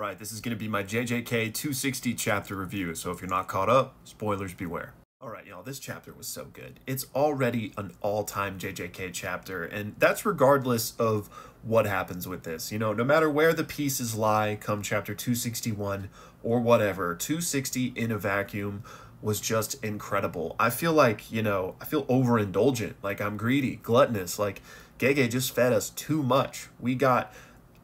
Alright, this is going to be my JJK 260 chapter review, so if you're not caught up, spoilers beware. Alright, y'all, this chapter was so good. It's already an all-time JJK chapter, and that's regardless of what happens with this. You know, no matter where the pieces lie come chapter 261 or whatever, 260 in a vacuum was just incredible. I feel like, you know, I feel overindulgent, like I'm greedy, gluttonous, like Gege just fed us too much. We got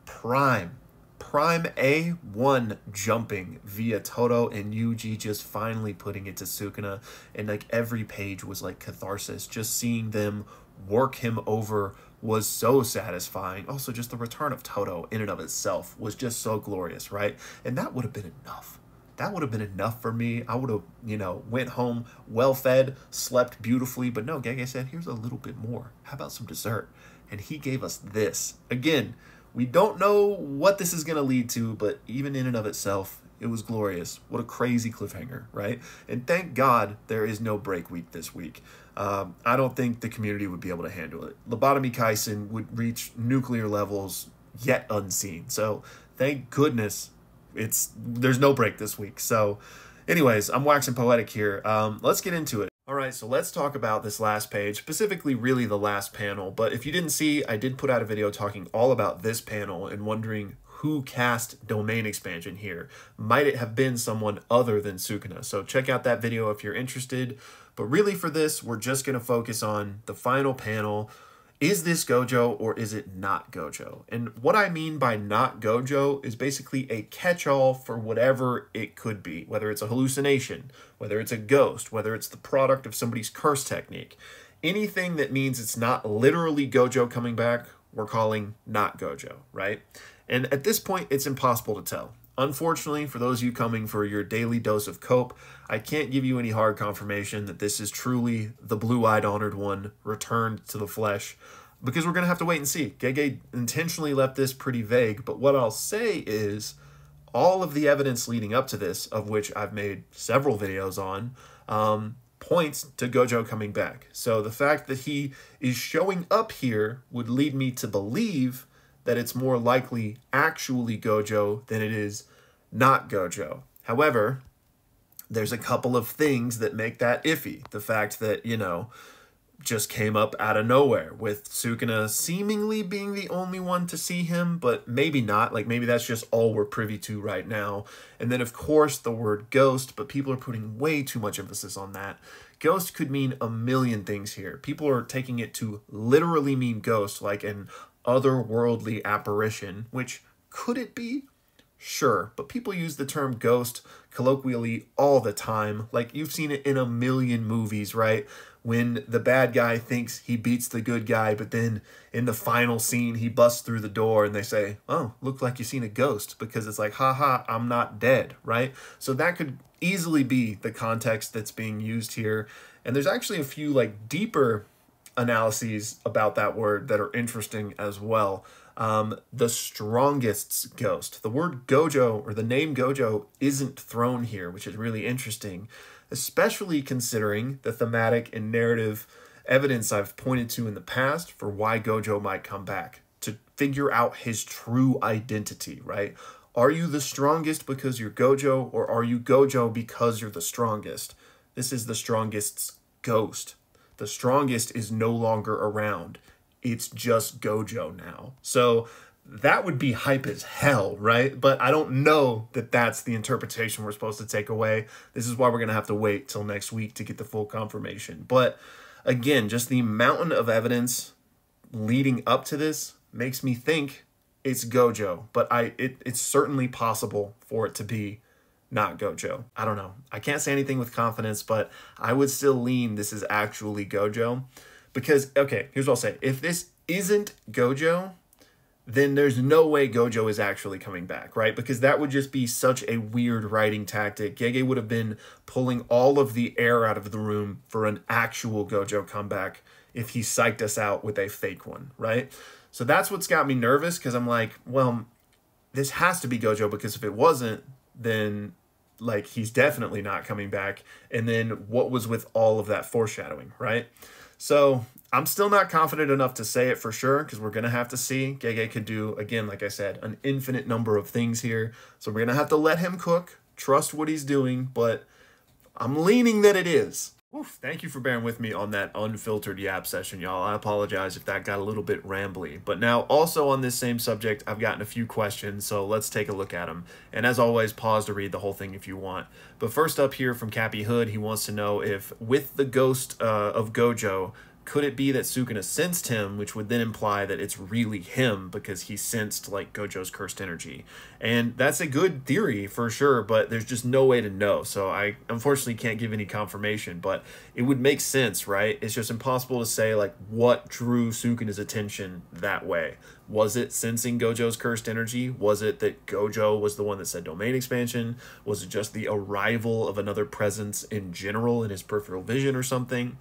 prime A1 jumping via Todo and Yuji just finally putting it to Sukuna, and like every page was like catharsis. Just seeing them work him over was so satisfying. Also, just the return of Todo in and of itself was just so glorious, right? And that would have been enough. That would have been enough for me. I would have, you know, went home well fed, slept beautifully, but no, Gege said, here's a little bit more. How about some dessert? And he gave us this. Again, we don't know what this is going to lead to, but even in and of itself, it was glorious. What a crazy cliffhanger, right? And thank God there is no break week this week. I don't think the community would be able to handle it. Lobotomy Kaisen would reach nuclear levels yet unseen. So thank goodness there's no break this week. So anyways, I'm waxing poetic here. Let's get into it. All right, so let's talk about this last page, specifically really the last panel. But if you didn't see, I did put out a video talking all about this panel and wondering who cast domain expansion here. Might it have been someone other than Sukuna? So check out that video if you're interested. But really for this, we're just going to focus on the final panel. Is this Gojo or is it not Gojo? And what I mean by not Gojo is basically a catch-all for whatever it could be, whether it's a hallucination, whether it's a ghost, whether it's the product of somebody's curse technique. Anything that means it's not literally Gojo coming back, we're calling not Gojo, right? And at this point, it's impossible to tell. Unfortunately, for those of you coming for your daily dose of cope, I can't give you any hard confirmation that this is truly the blue-eyed honored one returned to the flesh, because we're going to have to wait and see. Gege intentionally left this pretty vague, but what I'll say is all of the evidence leading up to this, of which I've made several videos on, points to Gojo coming back. So the fact that he is showing up here would lead me to believe that it's more likely actually Gojo than it is not Gojo. However, there's a couple of things that make that iffy. The fact that, you know, just came up out of nowhere with Sukuna seemingly being the only one to see him, but maybe not. Like maybe that's just all we're privy to right now. And then of course the word ghost, but people are putting way too much emphasis on that. Ghost could mean a million things here. People are taking it to literally mean ghost, like an otherworldly apparition, which could it be? Sure, but people use the term ghost colloquially all the time. Like you've seen it in a million movies, right? When the bad guy thinks he beats the good guy, but then in the final scene, he busts through the door and they say, oh, look like you've seen a ghost, because it's like, haha, I'm not dead, right? So that could easily be the context that's being used here. And there's actually a few like deeper analyses about that word that are interesting as well. The strongest's ghost. The word Gojo, or the name Gojo, isn't thrown here, which is really interesting, especially considering the thematic and narrative evidence I've pointed to in the past for why Gojo might come back, to figure out his true identity, right? Are you the strongest because you're Gojo, or are you Gojo because you're the strongest? This is the strongest's ghost. The strongest is no longer around. It's just Gojo now. So that would be hype as hell, right? But I don't know that that's the interpretation we're supposed to take away. This is why we're going to have to wait till next week to get the full confirmation. But again, just the mountain of evidence leading up to this makes me think it's Gojo. But it's certainly possible for it to be not Gojo. I don't know. I can't say anything with confidence, but I would still lean this is actually Gojo. Because, okay, here's what I'll say. If this isn't Gojo, then there's no way Gojo is actually coming back, right? Because that would just be such a weird writing tactic. Gege would have been pulling all of the air out of the room for an actual Gojo comeback if he psyched us out with a fake one, right? So that's what's got me nervous, because I'm like, well, this has to be Gojo, because if it wasn't, then like he's definitely not coming back. And then what was with all of that foreshadowing, right? So I'm still not confident enough to say it for sure because we're going to have to see. Gege could do, again, like I said, an infinite number of things here. So we're going to have to let him cook, trust what he's doing, but I'm leaning that it is. Oof, thank you for bearing with me on that unfiltered yap session, y'all. I apologize if that got a little bit rambly. But now, also on this same subject, I've gotten a few questions, so let's take a look at them. And as always, pause to read the whole thing if you want. But first up here from Cappy Hood, he wants to know if, with the ghost of Gojo, could it be that Sukuna sensed him, which would then imply that it's really him because he sensed like Gojo's cursed energy? And that's a good theory for sure, but there's just no way to know. So I unfortunately can't give any confirmation, but it would make sense, right? It's just impossible to say like what drew Sukuna's attention that way. Was it sensing Gojo's cursed energy? Was it that Gojo was the one that said domain expansion? Was it just the arrival of another presence in general in his peripheral vision or something?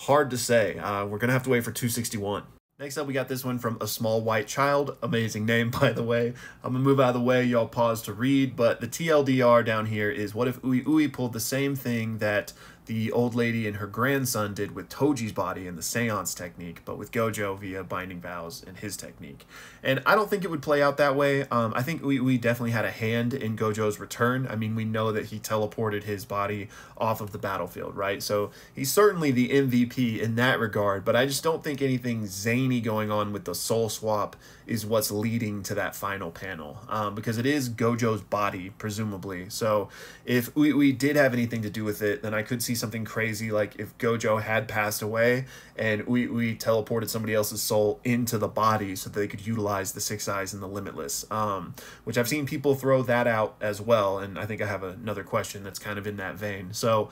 Hard to say. We're going to have to wait for 261. Next up, we got this one from A Small White Child. Amazing name, by the way. I'm going to move out of the way. Y'all pause to read. But the TLDR down here is, what if Ui Ui pulled the same thing that the old lady and her grandson did with Toji's body in the seance technique, but with Gojo via binding vows and his technique? And I don't think it would play out that way. I think Ui Ui definitely had a hand in Gojo's return. I mean, we know that he teleported his body off of the battlefield, right? So he's certainly the MVP in that regard, but I just don't think anything zany going on with the soul swap is what's leading to that final panel, because it is Gojo's body, presumably. So if Ui Ui did have anything to do with it, then I could see something crazy like if Gojo had passed away and Ui Ui teleported somebody else's soul into the body so that they could utilize the Six Eyes and the Limitless, which I've seen people throw that out as well, and I think I have another question that's kind of in that vein. So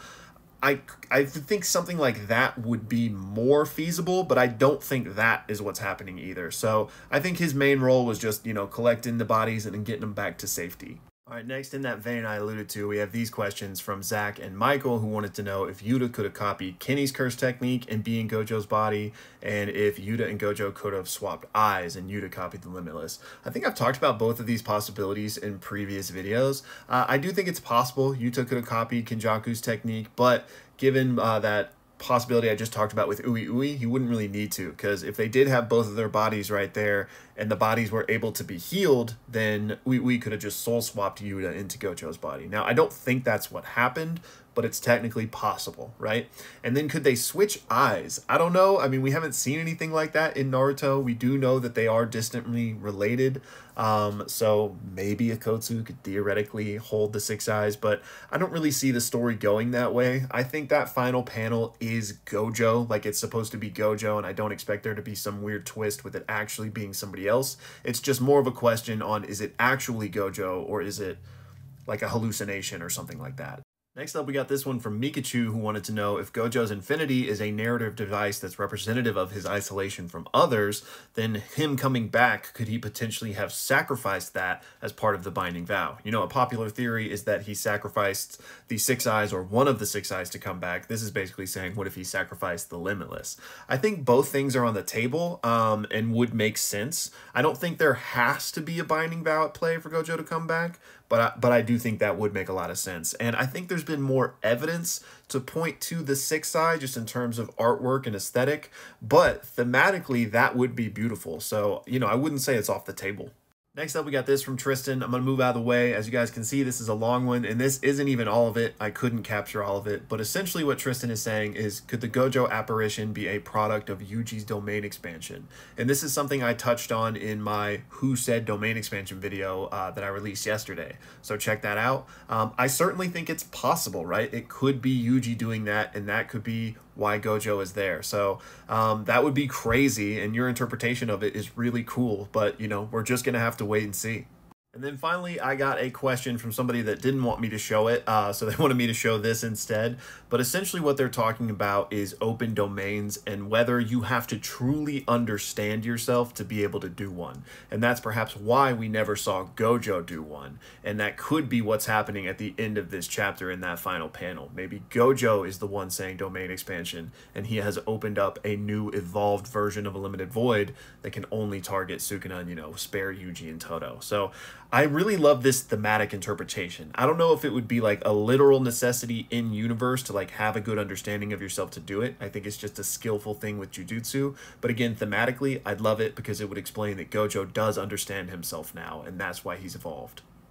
I think something like that would be more feasible, but I don't think that is what's happening either. So I think his main role was just, you know, collecting the bodies and then getting them back to safety. All right, next in that vein I alluded to, we have these questions from Zach and Michael, who wanted to know if Yuta could have copied Kenny's curse technique and be in Gojo's body, and if Yuta and Gojo could have swapped eyes and Yuta copied the Limitless. I think I've talked about both of these possibilities in previous videos. I do think it's possible Yuta could have copied Kenjaku's technique, but given that possibility I just talked about with Ui Ui, he wouldn't really need to, because if they did have both of their bodies right there and the bodies were able to be healed, then Ui Ui could have just soul swapped Yuta into Gojo's body. Now, I don't think that's what happened, but it's technically possible, right? And then could they switch eyes? I don't know. I mean, we haven't seen anything like that in Naruto. We do know that they are distantly related. So maybe Akotsu could theoretically hold the Six Eyes, but I don't really see the story going that way. I think that final panel is Gojo, like it's supposed to be Gojo, and I don't expect there to be some weird twist with it actually being somebody else. It's just more of a question on, is it actually Gojo or is it like a hallucination or something like that? Next up, we got this one from Mikachu, who wanted to know if Gojo's infinity is a narrative device that's representative of his isolation from others, then him coming back, could he potentially have sacrificed that as part of the binding vow? You know, a popular theory is that he sacrificed the Six Eyes or one of the Six Eyes to come back. This is basically saying, what if he sacrificed the Limitless? I think both things are on the table and would make sense. I don't think there has to be a binding vow at play for Gojo to come back, but I do think that would make a lot of sense. And I think there's been more evidence to point to the Six Eye just in terms of artwork and aesthetic, but thematically that would be beautiful. So, you know, I wouldn't say it's off the table. Next up, we got this from Tristan. I'm going to move out of the way. As you guys can see, this is a long one, and this isn't even all of it. I couldn't capture all of it. But essentially what Tristan is saying is, could the Gojo apparition be a product of Yuji's domain expansion? And this is something I touched on in my Who Said Domain Expansion video that I released yesterday. So check that out. I certainly think it's possible, right? It could be Yuji doing that, and that could be why Gojo is there. So that would be crazy, and your interpretation of it is really cool, but you know, we're just gonna have to wait and see. And then finally, I got a question from somebody that didn't want me to show it, so they wanted me to show this instead. But essentially what they're talking about is open domains and whether you have to truly understand yourself to be able to do one. And that's perhaps why we never saw Gojo do one. And that could be what's happening at the end of this chapter in that final panel. Maybe Gojo is the one saying domain expansion, and he has opened up a new evolved version of a limited void that can only target Sukuna and, you know, spare Yuji and Todo. So I really love this thematic interpretation. I don't know if it would be like a literal necessity in universe to like have a good understanding of yourself to do it. I think it's just a skillful thing with jujutsu. But again, thematically, I'd love it because it would explain that Gojo does understand himself now, and that's why he's evolved.